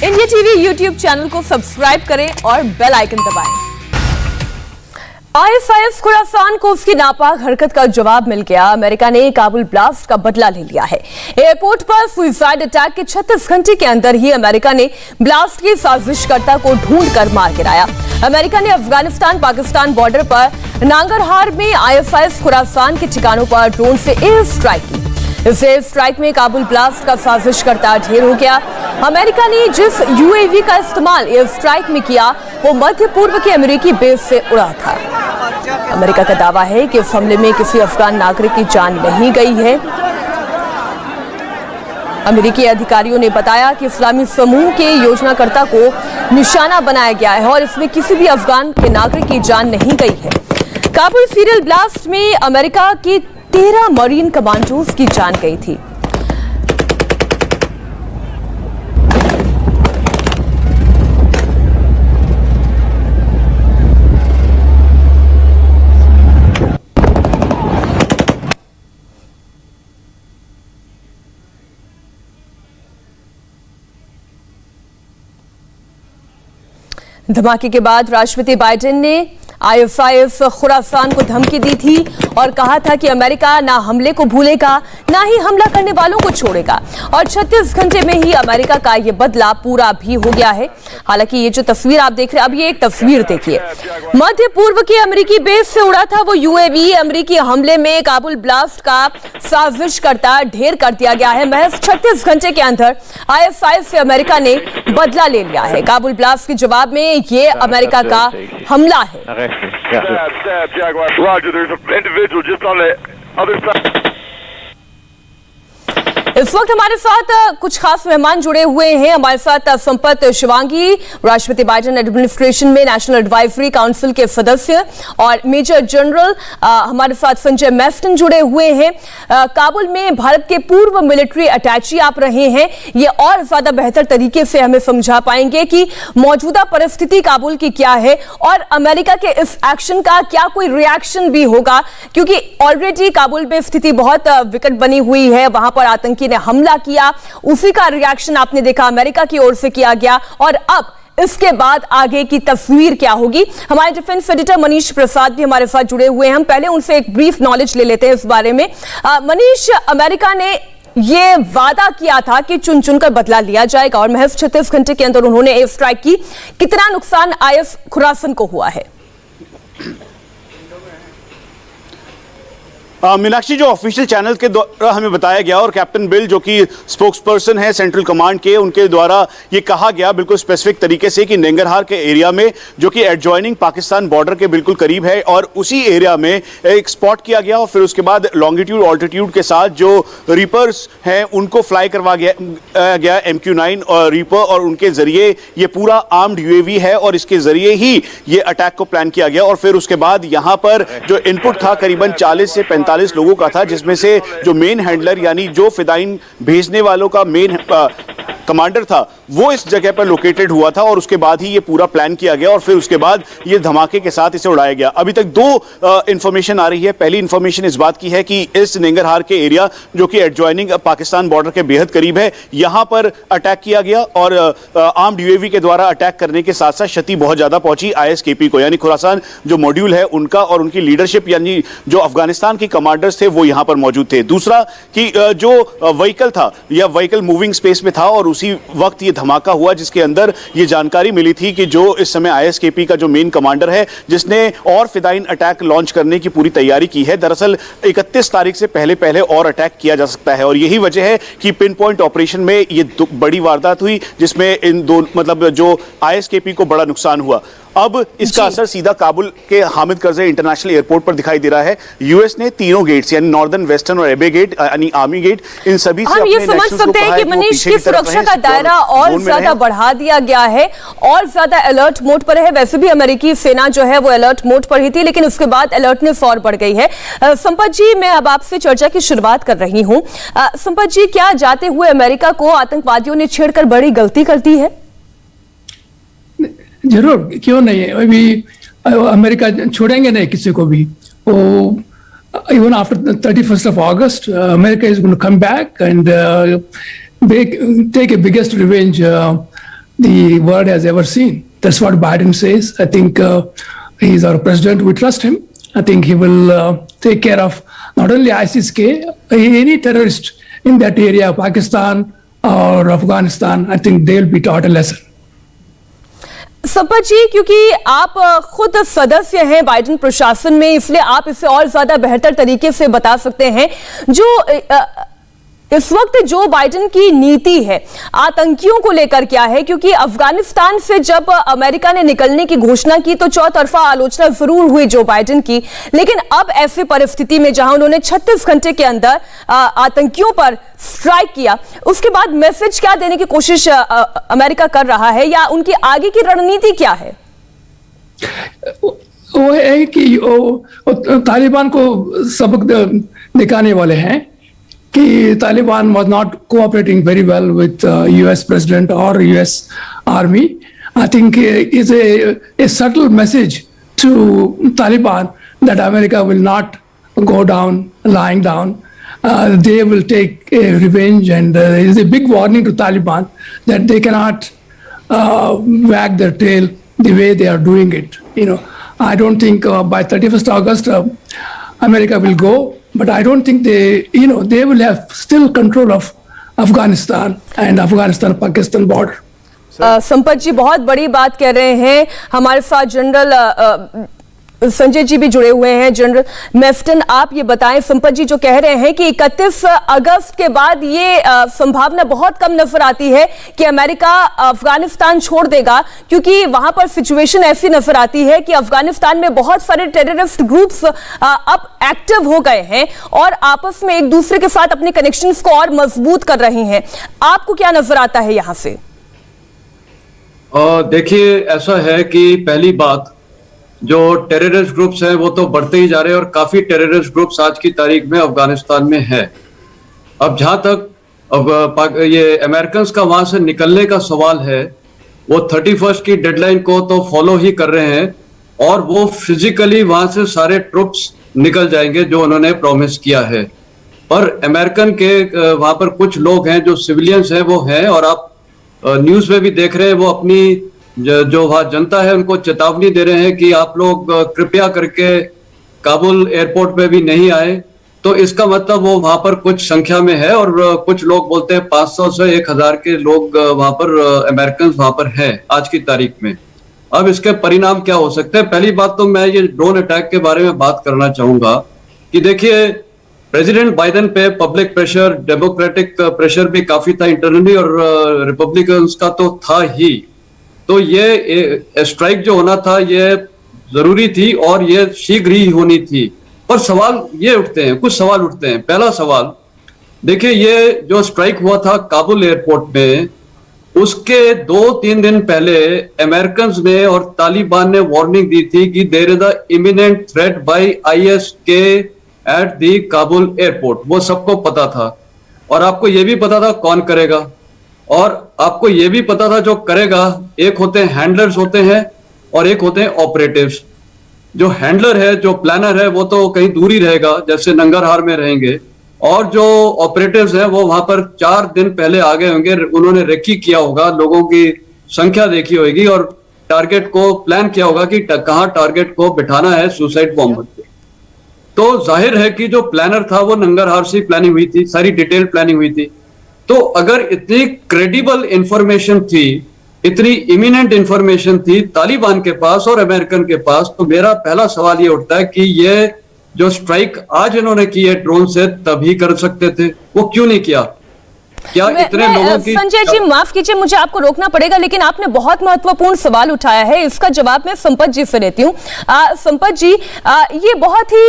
India TV YouTube channel को subscribe करें और बेल आइकन दबाएं। आईएसआईएस खुरासान को उसकी नापाक हरकत का जवाब मिल गया। अमेरिका ने काबुल ब्लास्ट का बदला ले लिया है। एयरपोर्ट पर सुसाइड अटैक के 36 घंटे के अंदर ही अमेरिका ने ब्लास्ट की साजिशकर्ता को ढूंढकर मार गिराया। अमेरिका ने अफगानिस्तान पाकिस्तान बॉर्डर पर नांगरहार में आईएसआईएस खुरासान के ठिकानों पर ड्रोन से एयर स्ट्राइक की। इस एयर स्ट्राइक में काबुल ब्लास्ट का साजिशकर्ता ढेर हो गया। अमेरिका ने जिस यूएवी का इस्तेमाल एयर स्ट्राइक में किया वो मध्य पूर्व के अमेरिकी बेस से उड़ा था। अमेरिका का दावा है कि इस हमले में किसी अफगान नागरिक की जान नहीं गई है। अमेरिकी अधिकारियों ने बताया कि इस्लामी समूह के योजनाकर्ता को निशाना बनाया गया है और इसमें किसी भी अफगान के नागरिक की जान नहीं गई है। काबुल सीरियल ब्लास्ट में अमेरिका की 13 मरीन कमांडोज की जान गई थी। धमाके के बाद राष्ट्रपति बाइडेन ने आईएसआईएस खुरासान को धमकी दी थी और कहा था कि अमेरिका ना हमले को भूलेगा ना ही हमला करने वालों को छोड़ेगा। और 36 घंटे में ही अमेरिका का ये बदला पूरा भी हो गया है। हालांकि ये जो तस्वीर आप देख रहे हैं, अब ये एक तस्वीर देखिए, मध्य पूर्व के अमेरिकी बेस से उड़ा था वो यूएवी। अमेरिकी हमले में काबुल ब्लास्ट का साजिश करता ढेर कर दिया गया है। महज 36 घंटे के अंदर आईएसआईएस से अमेरिका ने बदला ले लिया है। काबुल ब्लास्ट के जवाब में ये अमेरिका का हमला है। Jaguar. Roger, there's an individual just on the other side. इस वक्त हमारे साथ कुछ खास मेहमान जुड़े हुए हैं। हमारे साथ संपत शिवांगी, राष्ट्रपति बाइडेन एडमिनिस्ट्रेशन में नेशनल एडवाइजरी काउंसिल के सदस्य, और मेजर जनरल हमारे साथ संजय मैस्टन जुड़े हुए हैं। काबुल में भारत के पूर्व मिलिट्री अटैची आप रहे हैं। ये और ज्यादा बेहतर तरीके से हमें समझा पाएंगे कि मौजूदा परिस्थिति काबुल की क्या है और अमेरिका के इस एक्शन का क्या कोई रिएक्शन भी होगा, क्योंकि ऑलरेडी काबुल में स्थिति बहुत विकट बनी हुई है। वहां पर आतंकी ने हमला किया, उसी का रिएक्शन आपने देखा अमेरिका की ओर से किया गया, और अब इसके बाद आगे की तस्वीर क्या होगी। हमारे डिफेंस एडिटर मनीष प्रसाद भी हमारे साथ जुड़े हुए हैं। हम पहले उनसे एक ब्रीफ नॉलेज ले लेते हैं इस बारे में। मनीष, अमेरिका ने ये वादा किया था कि चुन चुनकर बदला लिया जाएगा और महज 36 घंटे के अंदर उन्होंने एयर स्ट्राइक की। कितना नुकसान आईएस खुरासान को हुआ है? मीनाक्षी, जो ऑफिशियल चैनल के द्वारा हमें बताया गया और कैप्टन बिल जो कि स्पोक्स पर्सन है सेंट्रल कमांड के, उनके द्वारा ये कहा गया बिल्कुल स्पेसिफिक तरीके से कि नांगरहार के एरिया में, जो कि एडजॉइनिंग पाकिस्तान बॉर्डर के बिल्कुल करीब है, और उसी एरिया में एक स्पॉट किया गया और फिर उसके बाद लॉन्गिट्यूड ऑल्टीट्यूड के साथ जो रीपर्स हैं उनको फ्लाई करवा गया MQ-9 और रीपर, और उनके जरिए ये पूरा आर्म्ड यूएवी है और इसके जरिए ही ये अटैक को प्लान किया गया। और फिर उसके बाद यहाँ पर जो इनपुट था करीबन 40 से 45 लोगों का था, जिसमें से जो मेन हैंडलर यानी जो फिदाइन भेजने वालों का मेन कमांडर था वो इस जगह पर लोकेटेड हुआ था, और उसके बाद ही ये पूरा प्लान किया गया और फिर उसके बाद ये धमाके के साथ इसे उड़ाया गया। अभी तक दो इंफॉर्मेशन आ रही है। पहली इंफॉर्मेशन इस बात की है कि इस नांगरहार के एरिया, जो कि एडजॉइनिंग पाकिस्तान बॉर्डर के बेहद करीब है, यहां पर अटैक किया गया और आर्म्ड यूएवी के द्वारा अटैक करने के साथ साथ क्षति बहुत ज्यादा पहुंची आईएसकेपी को, यानी खुरासान जो मॉड्यूल है उनका, और उनकी लीडरशिप यानी जो अफगानिस्तान के कमांडर्स थे वो यहां पर मौजूद थे। दूसरा कि जो व्हीकल था या व्हीकल मूविंग स्पेस में था और उसी वक्त ये धमाका हुआ, जिसके अंदर ये जानकारी मिली थी कि जो इस समय आईएसकेपी का जो मेन कमांडर है, जिसने और फिदाइन अटैक लॉन्च करने की पूरी तैयारी की है। दरअसल 31 तारीख से पहले और अटैक किया जा सकता है, और यही वजह है कि पिन पॉइंट ऑपरेशन में ये बड़ी वारदात हुई, जिसमें इन दो मतलब जो आईएसकेपी को बड़ा नुकसान हुआ। अब इसका असर सीधा काबुल के हामिद करज़ई इंटरनेशनल एयरपोर्ट पर दिखाई दे रहा है। यूएस ने तीनों गेट्स यानी नॉर्दर्न, वेस्टर्न और एबे गेट यानी आर्मी गेट, इन सभी से हम ये समझ सकते हैं कि मनीष की सुरक्षा का दायरा और ज्यादा बढ़ा दिया गया है और ज्यादा अलर्ट मोड पर है। वैसे भी अमेरिकी सेना जो है वो अलर्ट मोड पर ही थी, लेकिन उसके बाद अलर्टनेस और बढ़ गई है। संपत जी, मैं अब आपसे चर्चा की शुरुआत कर रही हूँ। संपत जी, क्या जाते हुए अमेरिका को आतंकवादियों ने छेड़कर बड़ी गलती कर दी है? जरूर, क्यों नहीं। अभी अमेरिका छोड़ेंगे नहीं किसी को भी। even after the 31st of August, America is going to come back and take a biggest revenge the world has ever seen. That's what Biden says. I think he's our president. We trust him. I think he will take care of not only ISIS-K, any terrorist in that area, Pakistan or Afghanistan. I think they'll be taught a lesson. Sampat जी, क्योंकि आप खुद सदस्य हैं Biden प्रशासन में, इसलिए आप इसे और ज्यादा बेहतर तरीके से बता सकते हैं। जो इस वक्त जो बाइडेन की नीति है आतंकियों को लेकर क्या है, क्योंकि अफगानिस्तान से जब अमेरिका ने निकलने की घोषणा की तो चौतरफा आलोचना जरूर हुई जो बाइडेन की, लेकिन अब ऐसी परिस्थिति में जहां उन्होंने 36 घंटे के अंदर आतंकियों पर स्ट्राइक किया, उसके बाद मैसेज क्या देने की कोशिश अमेरिका कर रहा है, या उनकी आगे की रणनीति क्या है? वो है कि तालिबान को सबक दिखाने वाले हैं कि Taliban was not cooperating very well with US president or US army. I think is a subtle message to Taliban that America will not go down, lying down. They will take a revenge, and it is a big warning to Taliban that they cannot wag their tail the way they are doing it. I don't think by 31st August America will go. But I don't think they will have still control of Afghanistan and Afghanistan-Pakistan border. Sampat जी बहुत बड़ी बात कह रहे हैं। हमारे साथ general Sanjay ji भी जुड़े हुए हैं। जनरल मेफ्टन, आप ये बताएं, संपत जी जो कह रहे हैं कि 31 अगस्त के बाद ये संभावना बहुत कम नजर आती है कि अमेरिका अफगानिस्तान छोड़ देगा, क्योंकि वहां पर सिचुएशन ऐसी नजर आती है कि अफगानिस्तान में बहुत सारे टेररिस्ट ग्रुप्स अब एक्टिव हो गए हैं और आपस में एक दूसरे के साथ अपने कनेक्शंस को और मजबूत कर रहे हैं। आपको क्या नजर आता है यहां से? देखिए, ऐसा है कि पहली बात, जो टेररिस्ट ग्रुप्स हैं वो तो बढ़ते ही जा रहे हैं और काफी टेररिस्ट ग्रुप्स आज की तारीख में अफगानिस्तान में है। अब जहां तक ये अमेरिकन का वहां से निकलने का सवाल है, वो 31 की डेडलाइन को तो फॉलो ही कर रहे हैं और वो फिजिकली वहां से सारे ट्रुप्स निकल जाएंगे जो उन्होंने प्रॉमिस किया है। पर अमेरिकन के वहां पर कुछ लोग हैं जो सिविलियंस हैं वो हैं, और आप न्यूज में भी देख रहे हैं, वो अपनी जो वहां जनता है उनको चेतावनी दे रहे हैं कि आप लोग कृपया करके काबुल एयरपोर्ट पे भी नहीं आए। तो इसका मतलब वो वहां पर कुछ संख्या में है, और कुछ लोग बोलते हैं 500 से 1000 के लोग वहां पर अमेरिकन वहां पर हैं आज की तारीख में। अब इसके परिणाम क्या हो सकते हैं? पहली बात तो मैं ये ड्रोन अटैक के बारे में बात करना चाहूंगा कि देखिए, प्रेसिडेंट बाइडेन पे पब्लिक प्रेशर, डेमोक्रेटिक प्रेशर भी काफी था इंटरनली, और रिपब्लिकन्स का तो था ही। तो ये स्ट्राइक जो होना था ये जरूरी थी और ये शीघ्र ही होनी थी। पर सवाल ये उठते हैं, कुछ सवाल उठते हैं। पहला सवाल, देखिए, ये जो स्ट्राइक हुआ था काबुल एयरपोर्ट में, उसके 2-3 दिन पहले अमेरिकन ने और तालिबान ने वार्निंग दी थी कि there is a imminent threat by IS-K at the Kabul airport. वो सबको पता था, और आपको ये भी पता था कौन करेगा, और आपको ये भी पता था जो करेगा, एक होते हैं हैंडलर्स होते हैं और एक होते हैं ऑपरेटिव्स। जो हैंडलर है, जो प्लानर है, वो तो कहीं दूर ही रहेगा, जैसे नंगरहार में रहेंगे, और जो ऑपरेटिव्स हैं वो वहां पर 4 दिन पहले आ गए होंगे। उन्होंने रेकी किया होगा, लोगों की संख्या देखी होगी और टारगेट को प्लान किया होगा कि कहाँ टारगेट को बिठाना है सुसाइड बॉम्बर पे। तो जाहिर है कि जो प्लानर था वो नंगरहार से प्लानिंग हुई थी, सारी डिटेल प्लानिंग हुई थी। तो अगर इतनी क्रेडिबल इंफॉर्मेशन थी, इतनी इमिनेंट इंफॉर्मेशन थी तालिबान के पास और अमेरिकन के पास, तो मेरा पहला सवाल ये उठता है कि ये जो स्ट्राइक आज इन्होंने की है ड्रोन से, तभी कर सकते थे, वो क्यों नहीं किया? क्या इतने लोगों की? संजय जी माफ कीजिए, मुझे आपको रोकना पड़ेगा, लेकिन आपने बहुत महत्वपूर्ण सवाल उठाया है, इसका जवाब मैं संपत जी से लेती हूँ। संपत जी, ये बहुत ही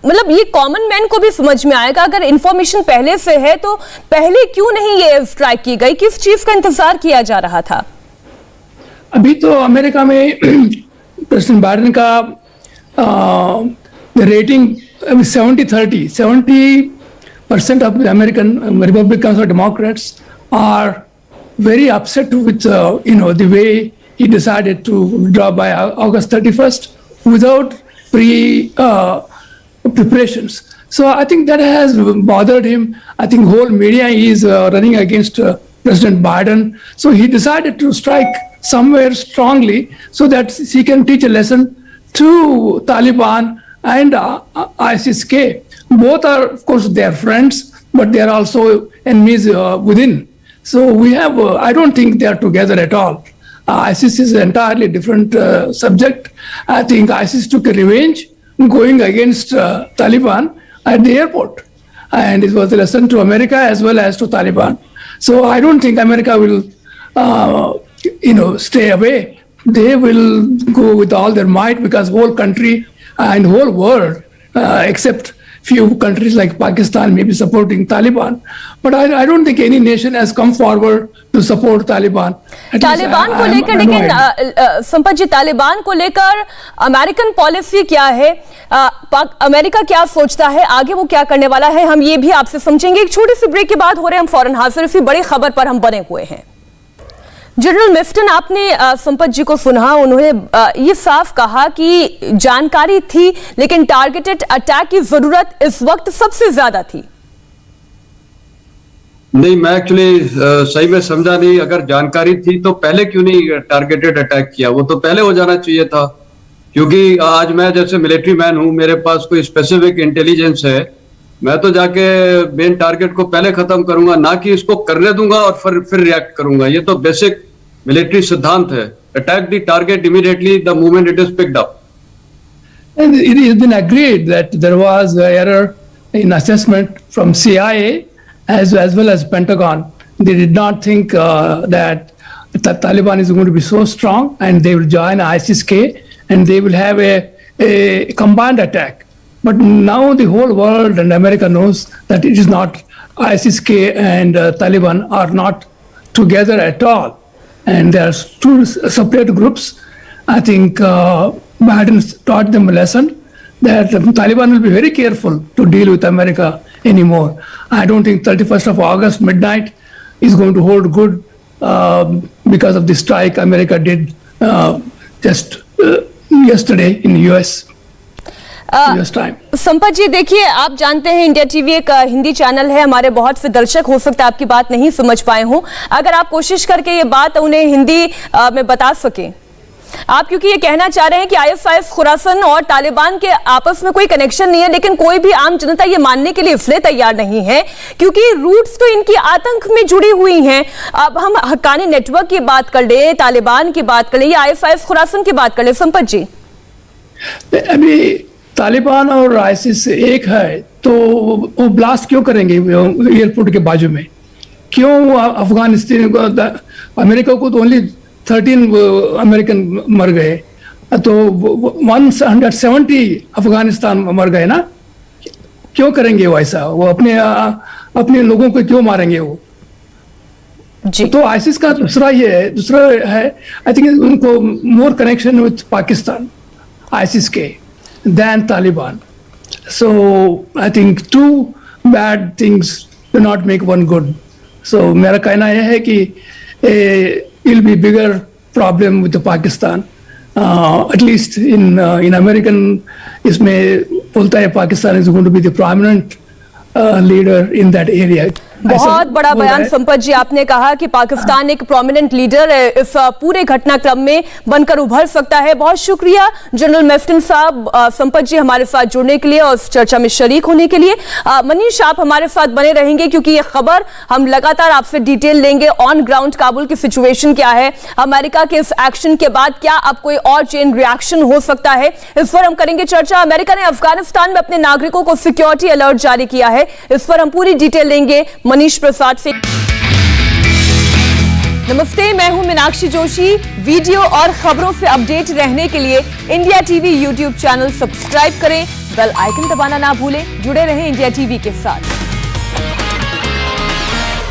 मतलब ये कॉमन मैन को भी समझ में आएगा, अगर इंफॉर्मेशन पहले से है तो पहले क्यों नहीं ये स्ट्राइक की गई? किस चीज का इंतजार किया जा रहा था? अभी तो अमेरिका में प्रेसिडेंट बाइडेन का rating 70-30, 70% of the American Republicans or Democrats are very upset with the way he decided to withdraw by August 31st without preparations. So I think that has bothered him. I think whole media is running against President Biden. So he decided to strike somewhere strongly so that he can teach a lesson to Taliban and ISIS-K. Both are, of course, they are friends, but they are also enemies within. So we have, I don't think they are together at all. ISIS is an entirely different subject. I think ISIS took a revenge going against Taliban at the airport. And it was a lesson to America as well as to Taliban. So I don't think America will, stay away. They will go with all their might because whole country and whole world, except few countries like Pakistan may be supporting Taliban. But I don't think any nation has come forward to support Taliban. Taliban को लेकर, लेकिन संपत जी, तालिबान को लेकर American policy क्या है, America क्या सोचता है, आगे वो क्या करने वाला है, हम ये भी आपसे समझेंगे। एक छोटी सी ब्रेक के बाद हो रहे हैं हम फौरन हाजिर। इसी बड़ी खबर पर हम बने हुए हैं। जनरल मिफ्टन, आपने संपत जी को सुना, उन्होंने ये साफ कहा कि जानकारी थी लेकिन टारगेटेड अटैक की जरूरत इस वक्त सबसे ज्यादा थी। नहीं, मैं एक्चुअली सही में समझा नहीं। अगर जानकारी थी तो पहले क्यों नहीं टारगेटेड अटैक किया? वो तो पहले हो जाना चाहिए था, क्योंकि आज मैं जैसे मिलिट्री मैन हूं, मेरे पास कोई स्पेसिफिक इंटेलिजेंस है, मैं तो जाके मेन टारगेट को पहले खत्म करूंगा, ना कि इसको करने दूंगा और फिर रिएक्ट करूंगा। ये तो बेसिक मिलिट्री सिद्धांत है। Attack the target immediately the moment it is picked up. And it has been agreed that there was an error in assessment from CIA as well as Pentagon. They did not think that the Taliban is going to be so strong and they will join ISIS-K and they will have a combined attack. But now the whole world and America knows that it is not. ISIS-K and Taliban are not together at all. And there are two separate groups. I think Biden taught them a lesson that the Taliban will be very careful to deal with America anymore. I don't think 31st of August midnight is going to hold good because of the strike America did just yesterday in US time. Sampat ji, देखिए, आप जानते हैं India TV एक Hindi channel है, हमारे बहुत से दर्शक हो सकता है आपकी बात नहीं समझ पाए हों। अगर आप कोशिश करके ये बात उन्हें हिंदी में बता सके, आप क्योंकि ये कहना चाह रहे हैं कि ISIS खुरासन और तालिबान के आपस में कोई कनेक्शन नहीं है, लेकिन कोई भी आम जनता ये मानने के लिए इसलिए तैयार नहीं है क्योंकि रूट्स तो इनकी आतंक में जुड़ी हुई हैं। अब हम हक्कानी नेटवर्क की बात कर ले, तालिबान की बात कर ले, या ISIS खुरासन की बात कर ले, संपत जी। अभी तालिबान और आईसिस एक है तो वो ब्लास्ट क्यों करेंगे एयरपोर्ट के बाजू में? क्यों अफगानिस्तान को, अमेरिका को तो ओनली 13 अमेरिकन मर गए, तो 170 अफगानिस्तान मर गए ना। क्यों करेंगे वो ऐसा? वो अपने लोगों को क्यों मारेंगे वो जी? तो आईसिस का दूसरा है, आई थिंक उनको मोर कनेक्शन विथ पाकिस्तान, आईसिस के, than Taliban. So I think two bad things do not make one good. So मेरा कहना यह है कि it'll be bigger problem with the Pakistan. At least in American, इसमें बोलता है Pakistan is going to be the prominent leader in that area. बहुत बड़ा बयान संपत जी आपने कहा कि पाकिस्तान एक प्रोमिनेंट लीडर इस पूरे घटनाक्रम में बनकर उभर सकता है। बहुत शुक्रिया जनरल मिफ्टन साहब, संपत जी, हमारे साथ जुड़ने के लिए और इस चर्चा में शरीक होने के लिए। मनीष, आप हमारे साथ बने रहेंगे क्योंकि ये खबर हम लगातार आपसे डिटेल लेंगे। ऑन ग्राउंड काबुल की सिचुएशन क्या है, अमेरिका के इस एक्शन के बाद क्या अब कोई और चेन रिएक्शन हो सकता है, इस पर हम करेंगे चर्चा। अमेरिका ने अफगानिस्तान में अपने नागरिकों को सिक्योरिटी अलर्ट जारी किया है, इस पर हम पूरी डिटेल लेंगे मनीष प्रसाद से। नमस्ते, मैं हूं मीनाक्षी जोशी। वीडियो और खबरों से अपडेट रहने के लिए India TV YouTube channel subscribe करें, बेल आइकन दबाना ना भूलें। जुड़े रहें इंडिया टीवी के साथ।